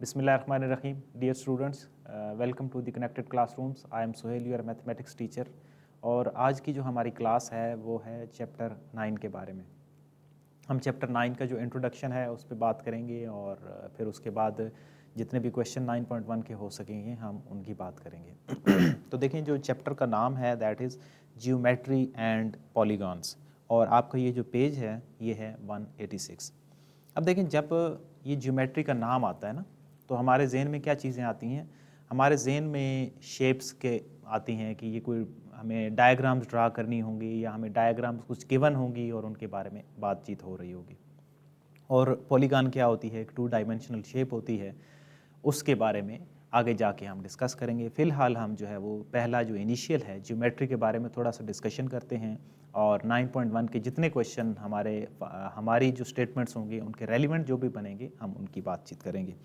Bismillahirrahmanirrahim. Dear students, welcome to the Connected Classrooms. I am Sohail, your mathematics teacher. और आज की जो हमारी क्लास है वो है चैप्टर 9 के बारे में. हम चैप्टर 9 का जो इंट्रोडक्शन है उस पर बात करेंगे और फिर उसके बाद जितने भी क्वेश्चन 9.1 के हो सकेंगे हम उनकी बात करेंगे. तो देखें, जो चैप्टर का नाम है that is geometry and polygons, और आपका ये जो पेज है ये है 186. अब देखें, जब ये ज्योमेट्री का नाम आता है ना, तो हमारे जहन में क्या चीज़ें आती हैं. हमारे जहन में शेप्स के आती हैं कि ये कोई हमें डायग्राम्स ड्रा करनी होंगी या हमें डायग्राम्स कुछ गिवन होंगी और उनके बारे में बातचीत हो रही होगी. और पॉलीगॉन क्या होती है, एक 2 डायमेंशनल शेप होती है, उसके बारे में आगे जाके हम डिस्कस करेंगे. फ़िलहाल हम जो है वो पहला जो इनिशियल है ज्योमेट्री के बारे में थोड़ा सा डिस्कशन करते हैं और 9.1 के जितने क्वेश्चन हमारी जो स्टेटमेंट्स होंगे उनके रेलिवेंट जो भी बनेंगे हम उनकी बातचीत करेंगे.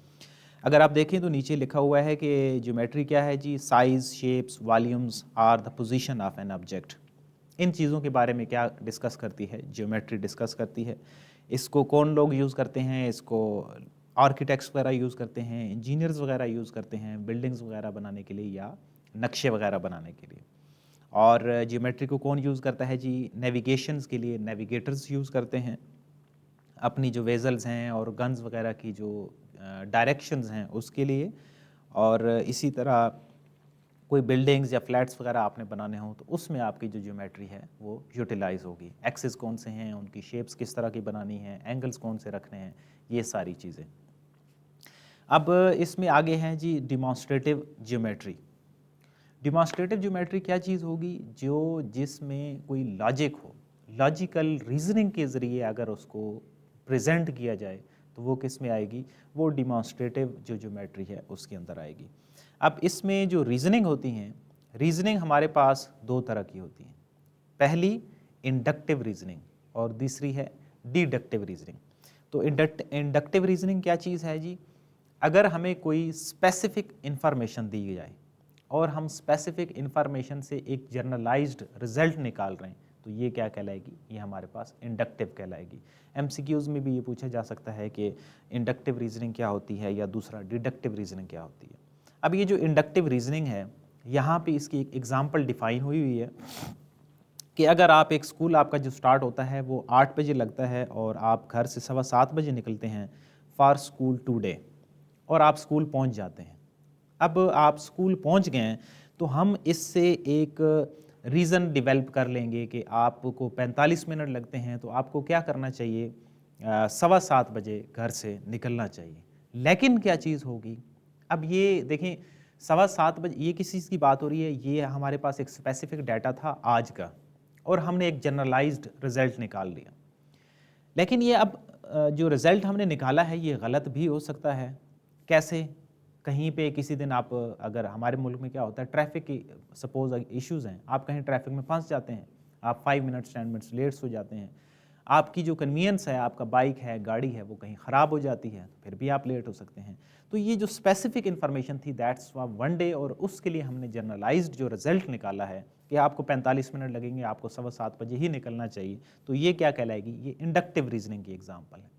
अगर आप देखें तो नीचे लिखा हुआ है कि ज्योमेट्री क्या है जी. Size, shapes, volumes or the position of an object. इन चीज़ों के बारे में क्या डिस्कस करती है, ज्योमेट्री डिस्कस करती है. इसको कौन लोग यूज़ करते हैं, इसको आर्किटेक्ट्स वगैरह यूज़ करते हैं, इंजीनियर्स वगैरह यूज़ करते हैं बिल्डिंग्स वगैरह बनाने के लिए या नक्शे वगैरह बनाने के लिए. और ज्योमेट्री को कौन यूज़ करता है जी. नेविगेशंस के लिए नेविगेटर्स यूज़ करते हैं, अपनी जो वेजल्स हैं और गन्स वगैरह की जो डायरेक्शंस हैं उसके लिए. और इसी तरह कोई बिल्डिंग्स या फ्लैट्स वगैरह आपने बनाने हो तो उसमें आपकी जो ज्योमेट्री है वो यूटिलाइज होगी. एक्सिस कौन से हैं, उनकी शेप्स किस तरह की बनानी है, एंगल्स कौन से रखने हैं, ये सारी चीज़ें. अब इसमें आगे हैं जी डिमॉन्स्ट्रेटिव ज्योमेट्री. डिमॉन्स्ट्रेटिव ज्योमेट्री क्या चीज़ होगी, जो जिसमें कोई लॉजिक हो, लॉजिकल रीजनिंग के ज़रिए अगर उसको प्रेजेंट किया जाए तो वो किस में आएगी, वो डिमॉन्स्ट्रेटिव जो ज्योमेट्री है उसके अंदर आएगी. अब इसमें जो रीजनिंग होती हैं, रीजनिंग हमारे पास 2 तरह की होती हैं. पहली इंडक्टिव रीजनिंग और दूसरी है डिडक्टिव रीजनिंग. तो इंडक्टिव रीजनिंग क्या चीज़ है जी. अगर हमें कोई स्पेसिफिक इंफॉर्मेशन दी जाए और हम स्पेसिफिक इंफॉर्मेशन से एक जनरलाइज्ड रिजल्ट निकाल रहे हैं तो ये क्या कहलाएगी, ये हमारे पास इंडक्टिव कहलाएगी. एमसीक्यूज़ में भी ये पूछा जा सकता है कि इंडक्टिव रीजनिंग क्या होती है या दूसरा डिडक्टिव रीजनिंग क्या होती है. अब ये जो इंडक्टिव रीजनिंग है, यहाँ पे इसकी एक एग्जांपल डिफाइन हुई हुई है कि अगर आप एक स्कूल आपका जो स्टार्ट होता है वो 8 बजे लगता है और आप घर से 7:15 बजे निकलते हैं फॉर स्कूल टुडे और आप स्कूल पहुँच जाते हैं. अब आप स्कूल पहुंच गए हैं तो हम इससे एक रीज़न डेवलप कर लेंगे कि आपको 45 मिनट लगते हैं तो आपको क्या करना चाहिए, 7:15 बजे घर से निकलना चाहिए. लेकिन क्या चीज़ होगी, अब ये देखें 7:15 बजे ये किस चीज़ की बात हो रही है, ये हमारे पास एक स्पेसिफिक डाटा था आज का और हमने एक जनरलाइज्ड रिजल्ट निकाल लिया. लेकिन ये अब जो रिज़ल्ट हमने निकाला है ये गलत भी हो सकता है. कैसे, कहीं पे किसी दिन आप अगर हमारे मुल्क में क्या होता है, ट्रैफिक की सपोज इश्यूज़ हैं, आप कहीं ट्रैफिक में फंस जाते हैं, आप 5 मिनट्स 10 मिनट्स लेट्स हो जाते हैं. आपकी जो कन्वीनियंस है, आपका बाइक है, गाड़ी है, वो कहीं ख़राब हो जाती है तो फिर भी आप लेट हो सकते हैं. तो ये जो स्पेसिफिक इन्फॉर्मेशन थी दैट्स फॉर 1 डे और उसके लिए हमने जनरलाइज्ड जो रिजल्ट निकाला है कि आपको 45 मिनट लगेंगे, आपको 7:15 बजे ही निकलना चाहिए. तो ये क्या कहलाएगी, ये इंडक्टिव रीजनिंग की एग्जाम्पल है.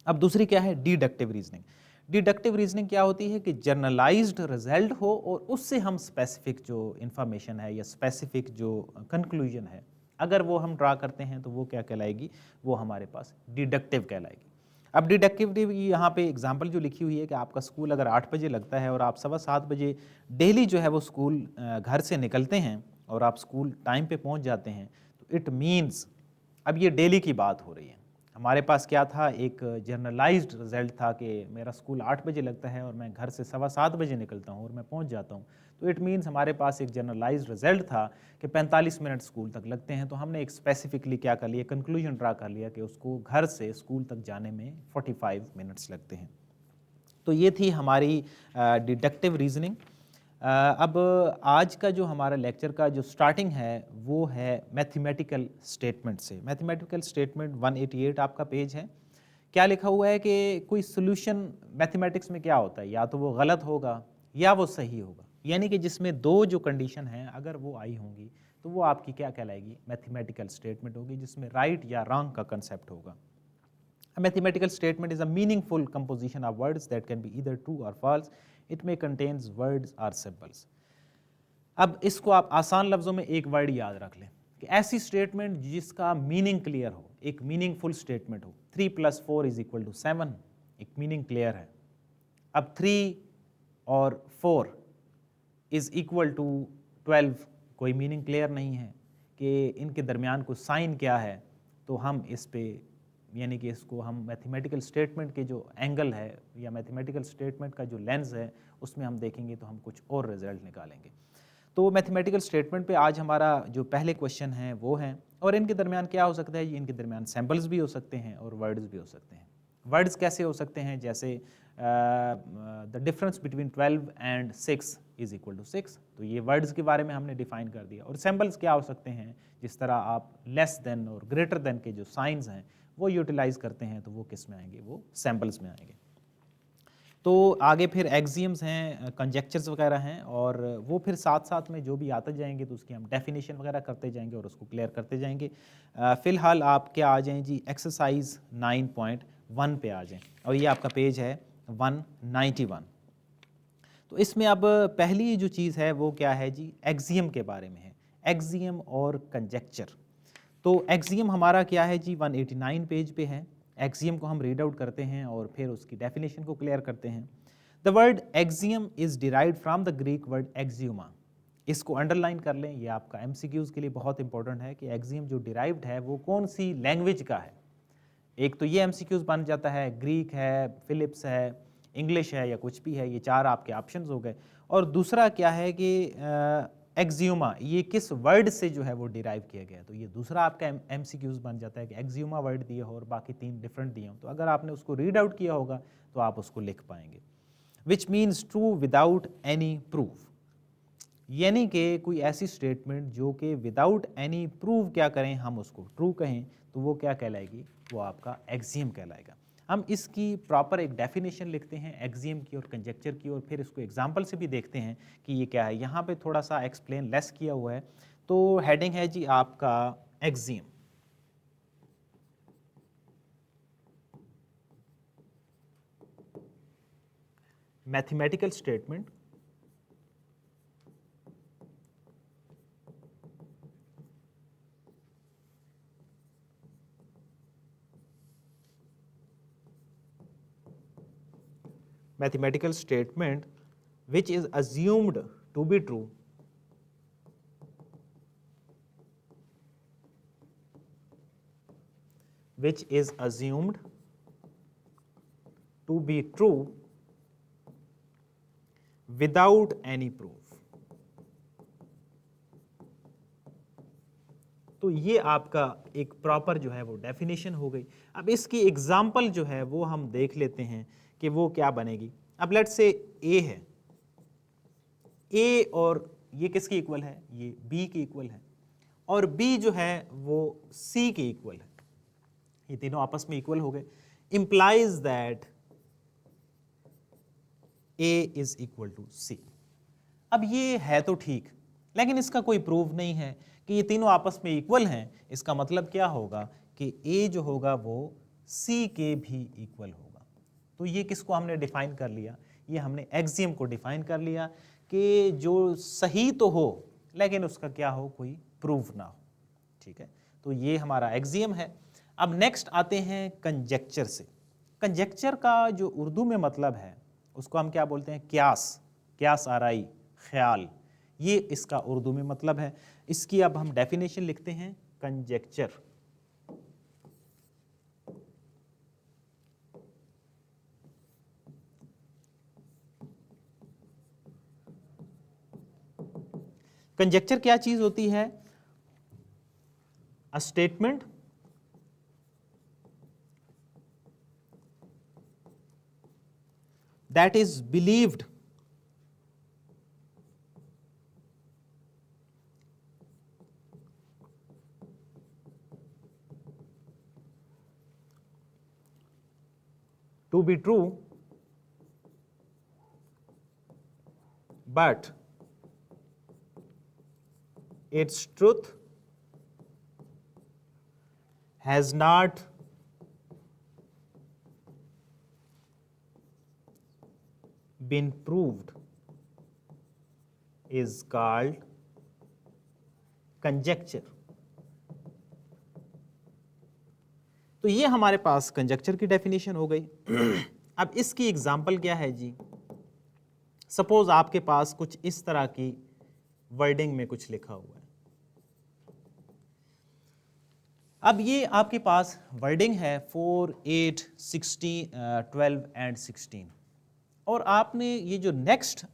अब दूसरी क्या है, डिडक्टिव रीजनिंग. डिडक्टिव रीजनिंग क्या होती है कि जनरलाइज्ड रिजल्ट हो और उससे हम स्पेसिफिक जो इंफॉर्मेशन है या स्पेसिफिक जो कंक्लूजन है अगर वो हम ड्रा करते हैं तो वो क्या कहलाएगी, वो हमारे पास डिडक्टिव कहलाएगी. अब डिडक्टिव यहाँ पे एग्जांपल जो लिखी हुई है कि आपका स्कूल अगर 8 बजे लगता है और आप 7:15 बजे डेली जो है वो स्कूल घर से निकलते हैं और आप स्कूल टाइम पे पहुंच जाते हैं तो इट मीन्स, अब ये डेली की बात हो रही है. हमारे पास क्या था, एक जनरलाइज्ड रिजल्ट था कि मेरा स्कूल 8 बजे लगता है और मैं घर से 7:15 बजे निकलता हूँ और मैं पहुँच जाता हूँ. तो इट मीन्स हमारे पास एक जनरलाइज्ड रिजल्ट था कि 45 मिनट स्कूल तक लगते हैं. तो हमने एक स्पेसिफिकली क्या कर लिया, कंक्लूजन ड्रा कर लिया कि उसको घर से स्कूल तक जाने में 45 मिनट्स लगते हैं. तो ये थी हमारी डिडक्टिव रीजनिंग. अब आज का जो हमारा लेक्चर का जो स्टार्टिंग है वो है मैथमेटिकल स्टेटमेंट से. मैथमेटिकल स्टेटमेंट 188 आपका पेज है. क्या लिखा हुआ है कि कोई सोल्यूशन मैथमेटिक्स में क्या होता है, या तो वो गलत होगा या वो सही होगा, यानी कि जिसमें 2 जो कंडीशन हैं अगर वो आई होंगी तो वो आपकी क्या कहलाएगी, मैथमेटिकल स्टेटमेंट होगी, जिसमें राइट या रॉन्ग का कंसेप्ट होगा. A mathematical statement is a meaningful composition of words that can be either true or false. It may contains words or symbols. अब इसको आप आसान लफ्ज़ों में एक वर्ड याद रख लें कि ऐसी स्टेटमेंट जिसका मीनिंग क्लियर हो, एक मीनिंगफुल स्टेटमेंट हो। 3 + 4 = 7, एक मीनिंग क्लियर है। अब 3 और 4 = 12, कोई मीनिंग क्लियर नहीं है कि इनके दरमियान को साइन क्या है। तो हम इस पे यानी कि इसको हम मैथमेटिकल स्टेटमेंट के जो एंगल है या मैथमेटिकल स्टेटमेंट का जो लेंस है उसमें हम देखेंगे तो हम कुछ और रिजल्ट निकालेंगे। तो मैथमेटिकल स्टेटमेंट पे आज हमारा जो पहले क्वेश्चन है वो है, और इनके दरमियान क्या हो सकता है, ये इनके दरमियान सैम्पल्स भी हो सकते हैं और वर्ड्स भी हो सकते हैं। वर्ड्स कैसे हो सकते हैं, जैसे द डिफरेंस बिटवीन 12 एंड 6 = 6, तो ये वर्ड्स के बारे में हमने डिफाइन कर दिया। और सैम्पल्स क्या हो सकते हैं, जिस तरह आप लेस देन और ग्रेटर देन के जो साइंस हैं वो यूटिलाइज करते हैं, तो वो किस में आएंगे, वो सैम्पल्स में आएंगे। तो आगे फिर एक्सियम्स हैं, कंजेक्चर्स वगैरह हैं, और वो फिर साथ साथ में जो भी आते जाएंगे तो उसकी हम डेफिनेशन वगैरह करते जाएंगे और उसको क्लियर करते जाएंगे। फ़िलहाल आप क्या आ जाएं जी, एक्सरसाइज 9.1 पे आ जाएं, और ये आपका पेज है 191। तो इसमें अब पहली जो चीज़ है वो क्या है जी, एक्सियम के बारे में है, एक्सियम और कंजेक्चर। तो एक्सियम हमारा क्या है जी, 189 पेज पे है। एक्सियम को हम रीड आउट करते हैं और फिर उसकी डेफिनेशन को क्लियर करते हैं। The word axiom is derived from the Greek word axioma. इसको अंडरलाइन कर लें, ये आपका एमसीक्यूज़ के लिए बहुत इंपॉर्टेंट है कि एक्सियम जो डिराइव्ड है वो कौन सी लैंग्वेज का है। एक तो ये एमसीक्यूज़ बन जाता है, ग्रीक है, फिलिप्स है, इंग्लिश है, या कुछ भी है, ये 4 आपके ऑप्शंस हो गए। और दूसरा क्या है कि एक्सियोमा ये किस वर्ड से जो है वो डिराइव किया गया, तो ये दूसरा आपका एमसीक्यूज़ बन जाता है कि एक्सियोमा वर्ड दिए हो और बाकी 3 डिफरेंट दिए हो। तो अगर आपने उसको रीड आउट किया होगा तो आप उसको लिख पाएंगे। Which means true without any proof, यानी कि कोई ऐसी स्टेटमेंट जो कि विदाउट एनी प्रूव क्या करें, हम उसको ट्रू कहें, तो वो क्या कहलाएगी, वो आपका एक्सियम कहलाएगा। हम इसकी प्रॉपर एक डेफिनेशन लिखते हैं एक्सियम की और कंजेक्चर की, और फिर इसको एग्जांपल से भी देखते हैं कि ये क्या है। यहाँ पे थोड़ा सा एक्सप्लेन लेस किया हुआ है। तो हेडिंग है जी आपका axiom. Mathematical statement mathematical statement which is assumed to be true without any proof। तो ये आपका एक प्रॉपर जो है वो डेफिनेशन हो गई। अब इसकी एग्जाम्पल जो है वो हम देख लेते हैं कि वो क्या बनेगी। अब लेट्स से ए है, ए और ये किसके इक्वल है, ये बी के इक्वल है, और बी जो है वो सी के इक्वल है। ये तीनों आपस में इक्वल हो गए, implies that A is equal to C. अब ये है तो ठीक, लेकिन इसका कोई प्रूफ नहीं है कि ये तीनों आपस में इक्वल हैं। इसका मतलब क्या होगा कि ए जो होगा वो सी के भी इक्वल होगा। तो ये किसको हमने डिफाइन कर लिया, ये हमने एक्सियम को डिफाइन कर लिया कि जो सही तो हो लेकिन उसका क्या हो, कोई प्रूफ ना हो। ठीक है, तो ये हमारा एक्सियम है। अब नेक्स्ट आते हैं कंजेक्चर से। कंजेक्चर का जो उर्दू में मतलब है उसको हम क्या बोलते हैं, क्यास, क्यास आराई, ख्याल, ये इसका उर्दू में मतलब है। इसकी अब हम डेफिनेशन लिखते हैं, कंजेक्चर। कंजेक्चर क्या चीज होती है, a statement that is believed to be true but its truth has not been proved is called conjecture. तो ये हमारे पास कंजक्चर की डेफिनेशन हो गई। अब इसकी एग्जाम्पल क्या है जी? सपोज आपके पास कुछ इस तरह की वर्डिंग में कुछ लिखा हुआ है। अब ये आपके पास वर्डिंग है 4, 8, 16, 12 एंड 16, और आपने ये जो नेक्स्ट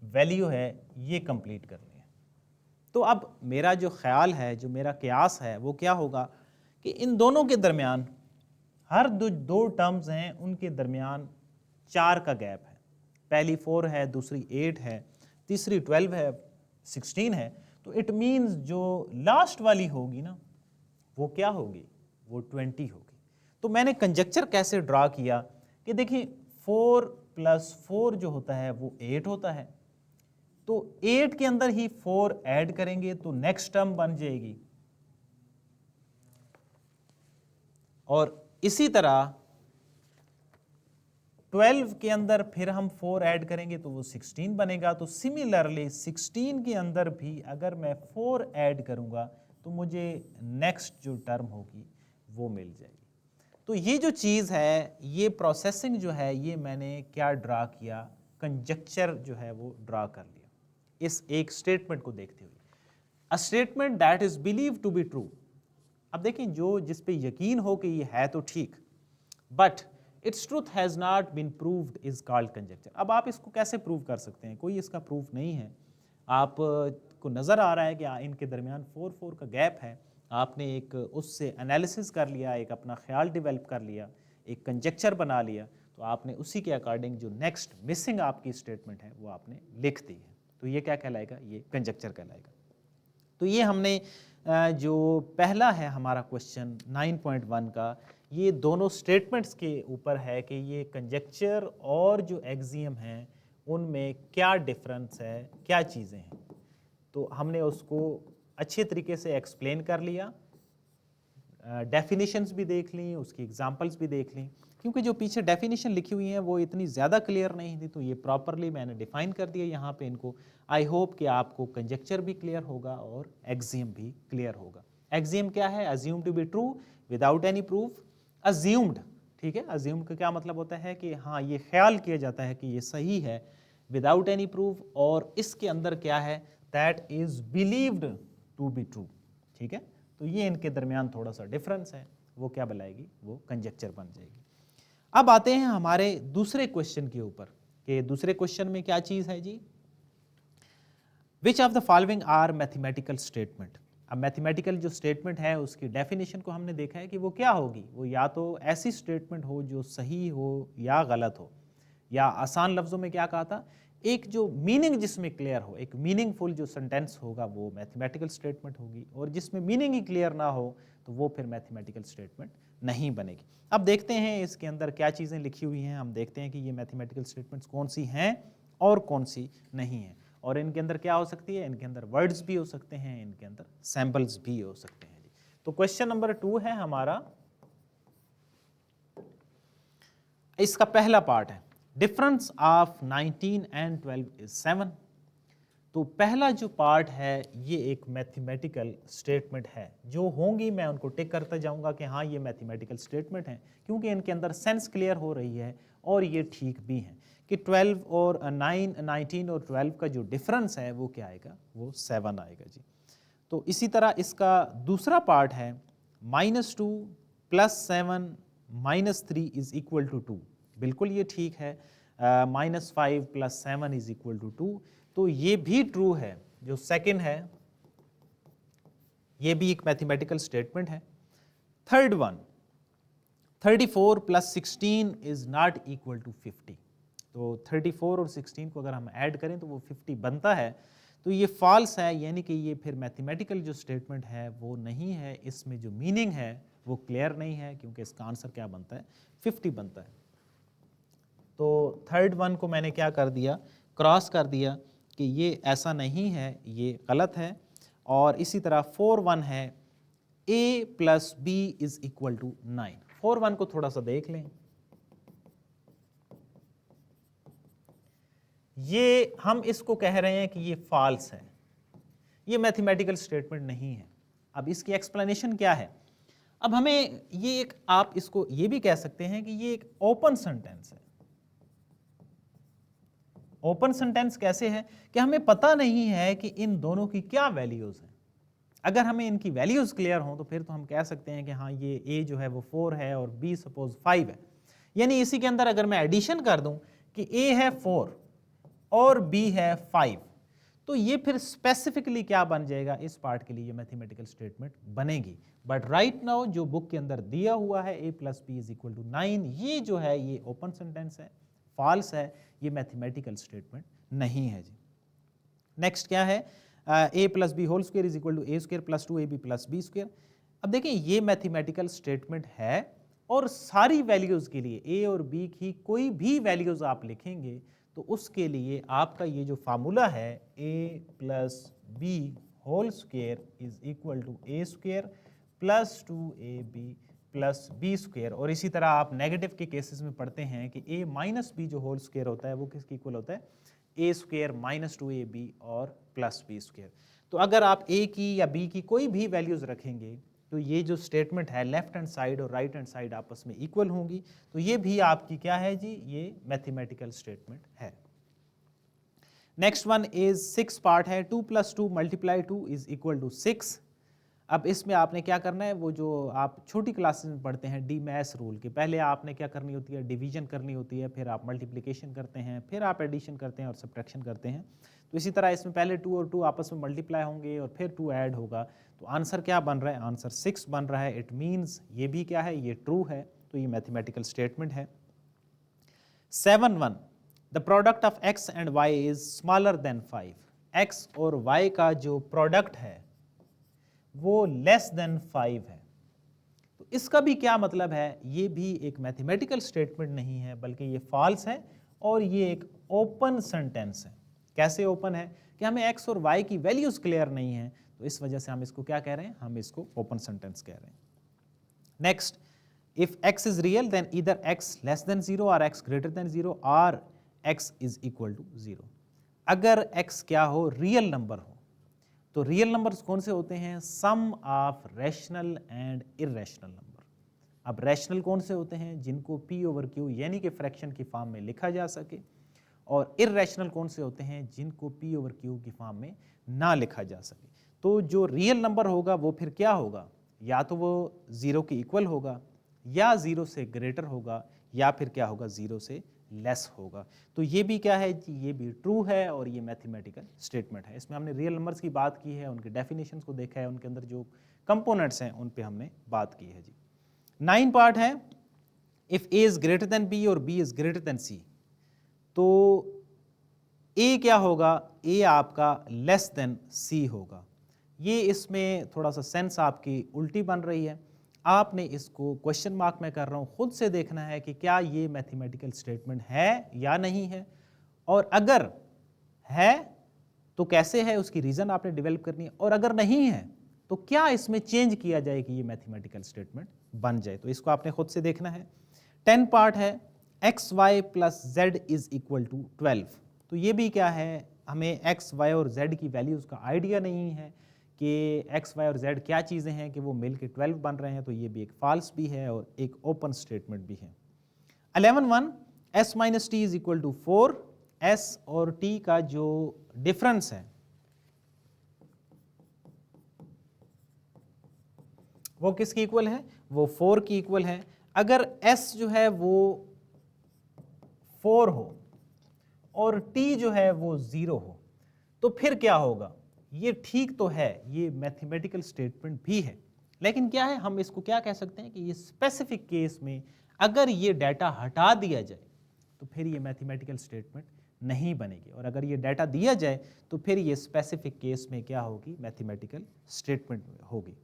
वैल्यू है ये कंप्लीट करनी है। तो अब मेरा जो ख्याल है, जो मेरा कयास है, वो क्या होगा कि इन दोनों के दरमियान, हर दो टर्म्स हैं उनके दरमियान 4 का गैप है। पहली 4 है, दूसरी 8 है, तीसरी 12 है, 16 है। तो इट मीन्स जो लास्ट वाली होगी ना, वो क्या होगी? वो 20 होगी। तो मैंने कंजक्चर कैसे ड्रा किया कि देखिए 4 + 4 जो होता है वो 8 होता है। तो 8 के अंदर ही 4 ऐड करेंगे तो नेक्स्ट टर्म बन जाएगी, और इसी तरह 12 के अंदर फिर हम 4 ऐड करेंगे तो वो 16 बनेगा। तो सिमिलरली 16 के अंदर भी अगर मैं 4 ऐड करूंगा तो मुझे नेक्स्ट जो टर्म होगी वो मिल जाएगी। तो ये जो चीज़ है, ये प्रोसेसिंग जो है, ये मैंने क्या ड्रा किया? कंजक्चर जो है वो ड्रा कर लिया इस एक स्टेटमेंट को देखते हुए। A statement that is believe to be true. अब देखें, जो जिस पे यकीन हो कि ये है तो ठीक, but its truth has not been proved is called conjecture. अब आप इसको कैसे प्रूव कर सकते हैं? कोई इसका प्रूफ नहीं है। आप को नज़र आ रहा है कि इनके दरमियान 4 का गैप है, आपने एक उससे एनालिसिस कर लिया, एक अपना ख्याल डेवलप कर लिया, एक कंजक्चर बना लिया, तो आपने उसी के अकॉर्डिंग जो नेक्स्ट मिसिंग आपकी स्टेटमेंट है वो आपने लिख दी है। तो ये क्या कहलाएगा? ये कंजक्चर कहलाएगा। तो ये हमने जो पहला है हमारा क्वेश्चन 9.1 का, ये दोनों स्टेटमेंट्स के ऊपर है कि ये कंजक्चर और जो एक्सियम हैं उनमें क्या डिफरेंस है, क्या चीज़ें हैं। तो हमने उसको अच्छे तरीके से एक्सप्लेन कर लिया, डेफिनेशंस भी देख ली, उसकी एग्जांपल्स भी देख ली, क्योंकि जो पीछे डेफिनेशन लिखी हुई हैं वो इतनी ज़्यादा क्लियर नहीं थी, तो ये प्रॉपरली मैंने डिफाइन कर दिया यहाँ पे इनको। आई होप कि आपको कंजक्चर भी क्लियर होगा और एक्सियम भी क्लियर होगा। एक्सियम क्या है? Assume to be true without any proof. Assumed, ठीक है, अज्यूम्ड का क्या मतलब होता है कि हाँ, ये ख्याल किया जाता है कि ये सही है, विदाउट एनी प्रूफ, और इसके अंदर क्या है? That is believed to be true, ठीक है। तो ये इनके दरमियान थोड़ा सा डिफरेंस है, वो क्या बनाएगी? वो कंजक्चर बन जाएगी। अब आते हैं हमारे दूसरे क्वेश्चन के ऊपर, कि दूसरे क्वेश्चन में क्या चीज है जी? Which of the following are mathematical statement. अब मैथमेटिकल जो स्टेटमेंट है उसकी डेफिनेशन को हमने देखा है कि वो क्या होगी। वो या तो ऐसी स्टेटमेंट हो जो सही हो या गलत हो, या आसान लफ्जों में क्या कहा था, एक जो मीनिंग जिसमें क्लियर हो, एक मीनिंगफुल जो सेंटेंस होगा वो मैथमेटिकल स्टेटमेंट होगी, और जिसमें मीनिंग ही क्लियर ना हो तो वो फिर मैथमेटिकल स्टेटमेंट नहीं बनेगी। अब देखते हैं इसके अंदर क्या चीज़ें लिखी हुई हैं, हम देखते हैं कि ये मैथमेटिकल स्टेटमेंट्स कौन सी हैं और कौन सी नहीं हैं, और इनके अंदर क्या हो सकती है? इनके अंदर वर्ड्स भी हो सकते हैं, इनके अंदर सैम्पल्स भी हो सकते हैं जी। तो क्वेश्चन नंबर 2 है हमारा, इसका पहला पार्ट है डिफरेंस ऑफ 19 एंड 12 इज 7। तो पहला जो पार्ट है ये एक मैथमेटिकल स्टेटमेंट है, जो होंगी मैं उनको टिक करता जाऊंगा कि हाँ ये मैथमेटिकल स्टेटमेंट है, क्योंकि इनके अंदर सेंस क्लियर हो रही है और ये ठीक भी हैं कि 12 और 19 और 12 का जो डिफरेंस है वो क्या आएगा? वो 7 आएगा जी। तो इसी तरह इसका दूसरा पार्ट है -2 + 7 - 3 इज इक्वल टू 2। बिल्कुल ये ठीक है। -5 + 7 इज इक्वल टू 2, तो ये भी ट्रू है। जो सेकंड है ये भी एक मैथमेटिकल स्टेटमेंट है। Third one, 34 + 16 is not equal to 50। तो 34 और 16 को अगर हम ऐड करें तो वो 50 बनता है, तो ये फॉल्स है, यानी कि ये फिर मैथमेटिकल जो स्टेटमेंट है वो नहीं है, इसमें जो मीनिंग है वो क्लियर नहीं है, क्योंकि इसका आंसर क्या बनता है? 50 बनता है। तो थर्ड वन को मैंने क्या कर दिया? क्रॉस कर दिया कि ये ऐसा नहीं है, ये गलत है। और इसी तरह 4 1 है a + b is equal to 9। 4 1 को थोड़ा सा देख लें। ये हम इसको कह रहे हैं कि ये फॉल्स है, ये मैथमेटिकल स्टेटमेंट नहीं है। अब इसकी एक्सप्लेनेशन क्या है? अब हमें ये एक, आप इसको ये भी कह सकते हैं कि ये एक ओपन सेंटेंस है। ओपन सेंटेंस कैसे है कि हमें पता नहीं है कि इन दोनों की क्या वैल्यूज हैं। अगर हमें इनकी वैल्यूज क्लियर हो तो फिर तो हम कह सकते हैं कि हाँ ये a जो है वो 4 है और b सपोज 5 है। यानी इसी के अंदर अगर मैं एडिशन कर दूं कि a है 4 और b है 5, तो ये फिर स्पेसिफिकली क्या बन जाएगा, इस पार्ट के लिए ये मैथमेटिकल स्टेटमेंट बनेगी। बट राइट नाउ जो बुक के अंदर दिया हुआ है a + b = 9, ये जो है ये ओपन सेंटेंस है, फॉल्स है, ये मैथमेटिकल स्टेटमेंट नहीं है जी। नेक्स्ट क्या है, a + b whole square = a² + 2ab + b²। अब देखिए ये मैथमेटिकल स्टेटमेंट है और सारी वैल्यूज के लिए a और b की कोई भी वैल्यूज आप लिखेंगे तो उसके लिए आपका ये जो फार्मूला है a + b whole square = a² + 2ab + b²। और इसी तरह आप नेगेटिव के केसेस में पढ़ते हैं कि a - b जो होल स्क्वायर होता है वो किसके इक्वल होता है, a² - 2ab और प्लस b²। तो अगर आप a की या b की कोई भी वैल्यूज रखेंगे तो ये जो स्टेटमेंट है लेफ्ट हैंड साइड और राइट हैंड साइड आपस में इक्वल होंगी, तो ये भी आपकी क्या है जी, ये मैथमेटिकल स्टेटमेंट है। नेक्स्ट वन इज 6 पार्ट है, 2 + 2 × 2 = 6। अब इसमें आपने क्या करना है, वो जो आप छोटी क्लासेस में पढ़ते हैं डी मैथ्स रूल के, पहले आपने क्या करनी होती है, डिवीजन करनी होती है, फिर आप मल्टीप्लिकेशन करते हैं, फिर आप एडिशन करते हैं और सब्ट्रैक्शन करते हैं। तो इसी तरह इसमें पहले 2 और 2 आपस में मल्टीप्लाई होंगे और फिर 2 ऐड होगा, तो आंसर क्या बन रहा है, आंसर 6 बन रहा है। इट मीन्स ये भी क्या है, ये ट्रू है, तो ये मैथमेटिकल स्टेटमेंट है। 7(1) the product of x and y is smaller than 5। x और y का जो प्रोडक्ट है वो लेस देन 5 है। तो इसका भी क्या मतलब है, ये भी एक मैथमेटिकल स्टेटमेंट नहीं है बल्कि ये फॉल्स है और ये एक ओपन सेंटेंस है। कैसे ओपन है कि हमें x और y की वैल्यूज क्लियर नहीं है, तो इस वजह से हम इसको क्या कह रहे हैं, हम इसको ओपन सेंटेंस कह रहे हैं। Next, if x is real then either x less than 0 और x ग्रेटर देन 0 और x इज इक्वल टू 0। अगर x क्या हो, रियल नंबर हो, तो रियल नंबर्स कौन से होते हैं, sum of rational and irrational number. अब रैशनल कौन से होते हैं, जिनको p/q यानी कि फ्रैक्शन की फॉर्म में लिखा जा सके, और इर्रेशनल कौन से होते हैं, जिनको p/q की फॉर्म में ना लिखा जा सके। तो जो रियल नंबर होगा वो फिर क्या होगा, या तो वो 0 के इक्वल होगा, या 0 से ग्रेटर होगा, या फिर क्या होगा, 0 से लेस होगा। तो ये भी क्या है कि ये भी ट्रू है और ये मैथमेटिकल स्टेटमेंट है। इसमें हमने रियल नंबर्स की बात की है, उनके डेफिनेशंस को देखा है, उनके अंदर जो कंपोनेंट्स हैं उन पे हमने बात की है जी। 9 पार्ट है, if a is greater than b और b is greater than c, तो a क्या होगा, a आपका लेस देन c होगा। ये इसमें थोड़ा सा सेंस आपकी उल्टी बन रही है, आपने इसको क्वेश्चन मार्क में कर रहा हूँ, खुद से देखना है कि क्या ये मैथमेटिकल स्टेटमेंट है या नहीं है, और अगर है तो कैसे है, उसकी रीज़न आपने डेवलप करनी है, और अगर नहीं है तो क्या इसमें चेंज किया जाए कि ये मैथमेटिकल स्टेटमेंट बन जाए, तो इसको आपने खुद से देखना है। 10 पार्ट है, X Y plus Z is equal to 12। तो ये भी क्या है, हमें एक्स वाई और जेड की वैल्यूज़ का आइडिया नहीं है कि एक्स वाई और जेड क्या चीज़ें हैं कि वो मिल के 12 बन रहे हैं, तो ये भी एक फॉल्स भी है और एक ओपन स्टेटमेंट भी है। 11(1) s minus T is equal to 4। s और t का जो डिफरेंस है वो किसकी इक्वल है, वो 4 की इक्वल है। अगर s जो है वो 4 हो और t जो है वो 0 हो तो फिर क्या होगा, ये ठीक तो है, ये मैथमेटिकल स्टेटमेंट भी है, लेकिन क्या है, हम इसको क्या कह सकते हैं कि ये स्पेसिफिक केस में अगर ये डाटा हटा दिया जाए तो फिर ये मैथमेटिकल स्टेटमेंट नहीं बनेगी, और अगर ये डाटा दिया जाए तो फिर ये स्पेसिफिक केस में क्या होगी, मैथमेटिकल स्टेटमेंट होगी।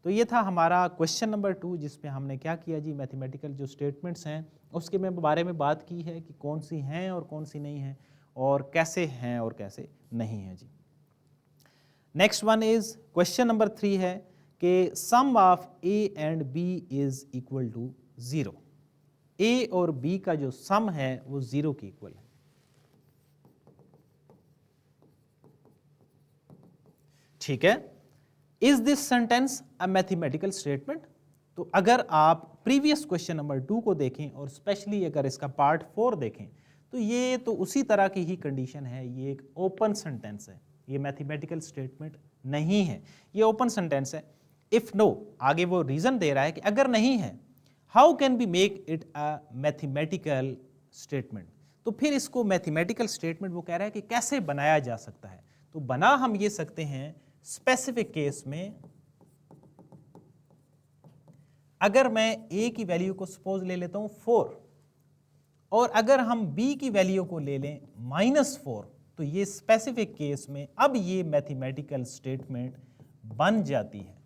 तो ये था हमारा क्वेश्चन नंबर 2, जिसमें हमने क्या किया जी, मैथमेटिकल जो स्टेटमेंट्स हैं उसके बारे में बात की है कि कौन सी हैं और कौन सी नहीं हैं, और कैसे हैं और कैसे नहीं हैं जी। Next one is question number 3 है कि sum of a and b is equal to 0। a और b का जो सम है वो 0 की इक्वल है। ठीक है, is this sentence a mathematical statement? तो अगर आप प्रीवियस क्वेश्चन नंबर 2 को देखें और स्पेशली अगर इसका पार्ट 4 देखें तो ये तो उसी तरह की ही कंडीशन है, ये एक ओपन सेंटेंस है, ये मैथमेटिकल स्टेटमेंट नहीं है, ये ओपन सेंटेंस है। इफ नो, आगे वो रीजन दे रहा है कि अगर नहीं है, how can be make it a mathematical statement? तो फिर इसको मैथमेटिकल स्टेटमेंट वो कह रहा है कि कैसे बनाया जा सकता है। तो बना हम ये सकते हैं स्पेसिफिक केस में, अगर मैं a की वैल्यू को सपोज ले लेता हूं 4 और अगर हम b की वैल्यू को ले लें -4, तो ये स्पेसिफिक केस में अब ये मैथमेटिकल स्टेटमेंट बन जाती है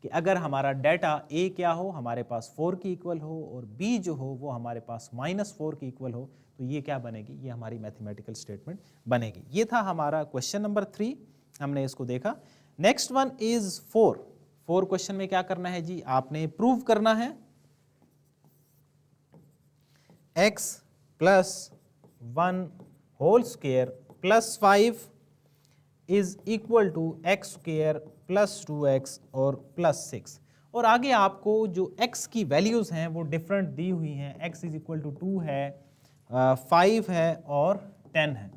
कि अगर हमारा डाटा a क्या हो, हमारे पास 4 की इक्वल हो और b जो हो वो हमारे पास -4 की इक्वल हो, तो ये क्या बनेगी, ये हमारी मैथमेटिकल स्टेटमेंट बनेगी। ये था हमारा क्वेश्चन नंबर 3, हमने इसको देखा। नेक्स्ट वन इज 4 क्वेश्चन में क्या करना है जी, आपने प्रूव करना है x plus 1 whole square plus 5 is equal to X square plus 2x और प्लस 6। और आगे आपको जो x की वैल्यूज हैं वो डिफरेंट दी हुई हैं, x इज इक्वल टू 2 है, 5 है और 10 है।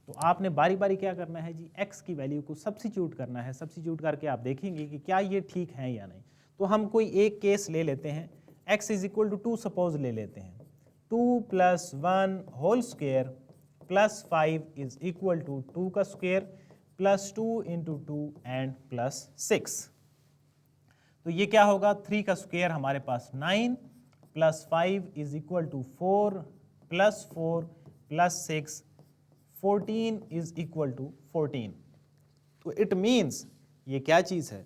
तो आपने बारी बारी क्या करना है जी, x की वैल्यू को सब्स्टिट्यूट करना है, सब्स्टिट्यूट करके आप देखेंगे कि क्या ये ठीक है या नहीं। तो हम कोई एक केस ले लेते हैं, x is equal to 2 suppose ले लेते हैं, 2 plus 1 whole square plus 5 is equal to 2 का square plus 2 into 2 and plus 6। तो ये क्या होगा, 3 का स्क्वायर हमारे पास 9 plus 5 is equal to 4 plus 4 plus 6, 14 is equal to 14। तो इट मीन्स ये क्या चीज़ है,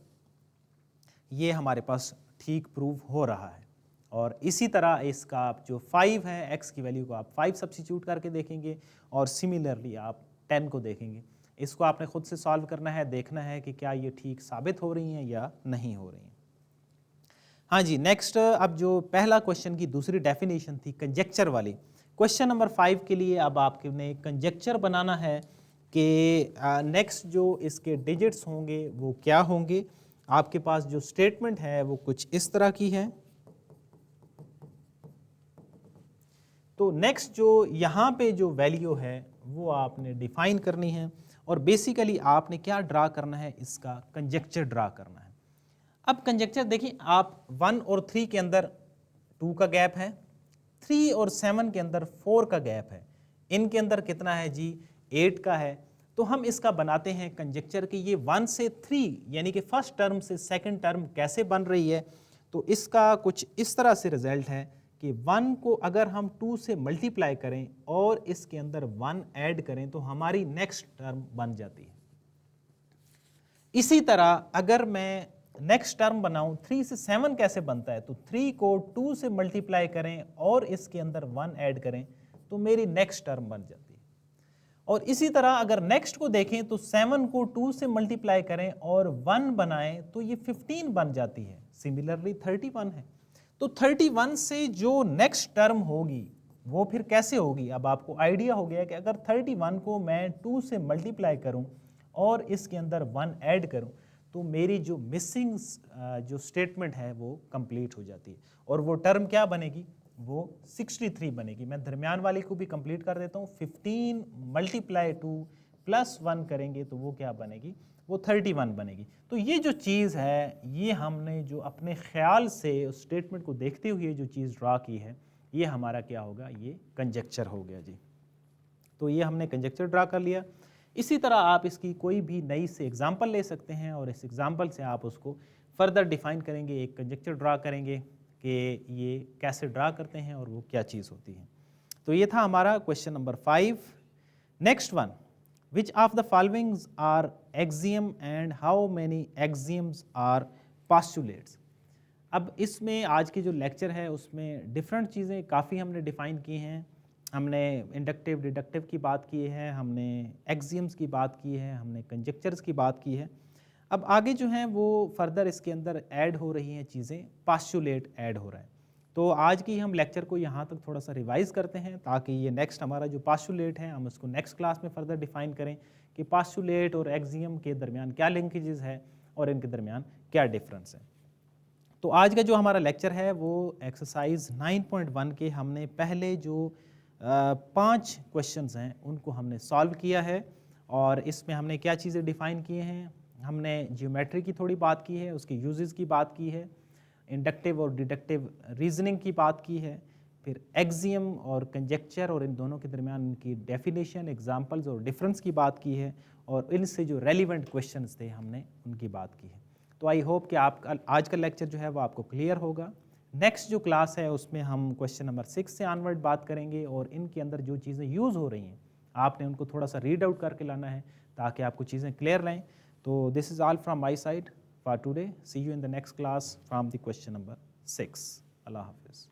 ये हमारे पास ठीक प्रूव हो रहा है। और इसी तरह इसका आप जो 5 है, x की वैल्यू को आप 5 सब्स्टिट्यूट करके देखेंगे और सिमिलरली आप 10 को देखेंगे। इसको आपने खुद से सॉल्व करना है, देखना है कि क्या ये ठीक साबित हो रही हैं या नहीं हो रही हैं। हाँ जी, नेक्स्ट अब जो पहला क्वेश्चन की दूसरी डेफिनेशन थी कंजेक्चर वाली, क्वेश्चन नंबर 5 के लिए अब आपने कंजेक्चर बनाना है कि नेक्स्ट जो इसके डिजिट्स होंगे वो क्या होंगे। आपके पास जो स्टेटमेंट है वो कुछ इस तरह की है। तो नेक्स्ट जो यहाँ पे जो वैल्यू है वो आपने डिफाइन करनी है और बेसिकली आपने क्या ड्रा करना है, इसका कंजेक्चर ड्रा करना है। अब कंजेक्चर देखिए, आप 1 और 3 के अंदर 2 का गैप है, 3 और 7 के अंदर 4 का गैप है, इनके अंदर कितना है जी, 8 का है। तो हम इसका बनाते हैं कंजेक्चर कि ये 1 से 3 यानी कि फर्स्ट टर्म से सेकंड टर्म कैसे बन रही है। तो इसका कुछ इस तरह से रिजल्ट है कि 1 को अगर हम 2 से मल्टीप्लाई करें और इसके अंदर 1 ऐड करें तो हमारी नेक्स्ट टर्म बन जाती है। इसी तरह अगर मैं नेक्स्ट टर्म बनाऊं 3 से 7 कैसे बनता है, तो 3 को 2 से मल्टीप्लाई करें और इसके अंदर 1 ऐड करें तो मेरी नेक्स्ट टर्म बन जाती है। और इसी तरह अगर नेक्स्ट को देखें तो 7 को 2 से मल्टीप्लाई करें और 1 बनाएं तो ये 15 बन जाती है। सिमिलरली 31 है, तो 31 से जो नेक्स्ट टर्म होगी वो फिर कैसे होगी। अब आपको आइडिया हो गया कि अगर 31 को मैं 2 से मल्टीप्लाई करूं और इसके अंदर 1 ऐड करूं तो मेरी जो मिसिंग जो स्टेटमेंट है वो कंप्लीट हो जाती है और वो टर्म क्या बनेगी, वो 63 बनेगी। मैं दरमियान वाली को भी कंप्लीट कर देता हूँ, 15 मल्टीप्लाई 2 प्लस 1 करेंगे तो वो क्या बनेगी, वो 31 बनेगी। तो ये जो चीज़ है ये हमने जो अपने ख्याल से उस स्टेटमेंट को देखते हुए जो चीज़ ड्रा की है ये हमारा क्या होगा, ये कंजेक्चर हो गया जी। तो ये हमने कंजेक्चर ड्रा कर लिया। इसी तरह आप इसकी कोई भी नई से एग्जांपल ले सकते हैं और इस एग्जांपल से आप उसको फर्दर डिफाइन करेंगे, एक कंजेक्चर ड्रा करेंगे कि ये कैसे ड्रा करते हैं और वो क्या चीज़ होती है। तो ये था हमारा question number 5। Next one, which of the followings are axiom and how many axioms are postulates. अब इसमें आज की जो लेक्चर है उसमें डिफरेंट चीज़ें काफ़ी हमने डिफ़ाइन की हैं। हमने इंडक्टिव डिडक्टिव की बात की है, हमने एक्सियम्स की बात की है, हमने कंजेक्चर्स की बात की है। अब आगे जो हैं वो फर्दर इसके अंदर ऐड हो रही हैं चीज़ें, पोस्टुलेट ऐड हो रहा है। तो आज की हम लेक्चर को यहाँ तक थोड़ा सा रिवाइज़ करते हैं ताकि ये नेक्स्ट हमारा जो पोस्टुलेट है हम उसको नेक्स्ट क्लास में फर्दर डिफ़ाइन करें कि पास्टुलेट और एक्सियम के दरमियान क्या लिंकेजेस है और इनके दरमियान क्या डिफरेंस है। तो आज का जो हमारा लेक्चर है वो एक्सरसाइज 9.1 के हमने पहले जो 5 क्वेश्चंस हैं उनको हमने सॉल्व किया है और इसमें हमने क्या चीज़ें डिफ़ाइन किए हैं। हमने ज्योमेट्री की थोड़ी बात की है, उसके यूजेस की बात की है, इंडक्टिव और डिडक्टिव रीजनिंग की बात की है, फिर एक्सियम और कंजेक्चर और इन दोनों के दरमियान इनकी डेफिनेशन, एग्जांपल्स और डिफरेंस की बात की है और इनसे जो रेलिवेंट क्वेश्चंस थे हमने उनकी बात की है। तो आई होप कि आपका आज का लेक्चर जो है वो आपको क्लियर होगा। नेक्स्ट जो क्लास है उसमें हम क्वेश्चन नंबर 6 से ऑनवर्ड बात करेंगे और इनके अंदर जो चीज़ें यूज़ हो रही हैं आपने उनको थोड़ा सा रीड आउट करके लाना है ताकि आपको चीज़ें क्लियर रहें। तो this is all from my side for today. See you in the next class from the question number 6। अल्लाह हाफिज़।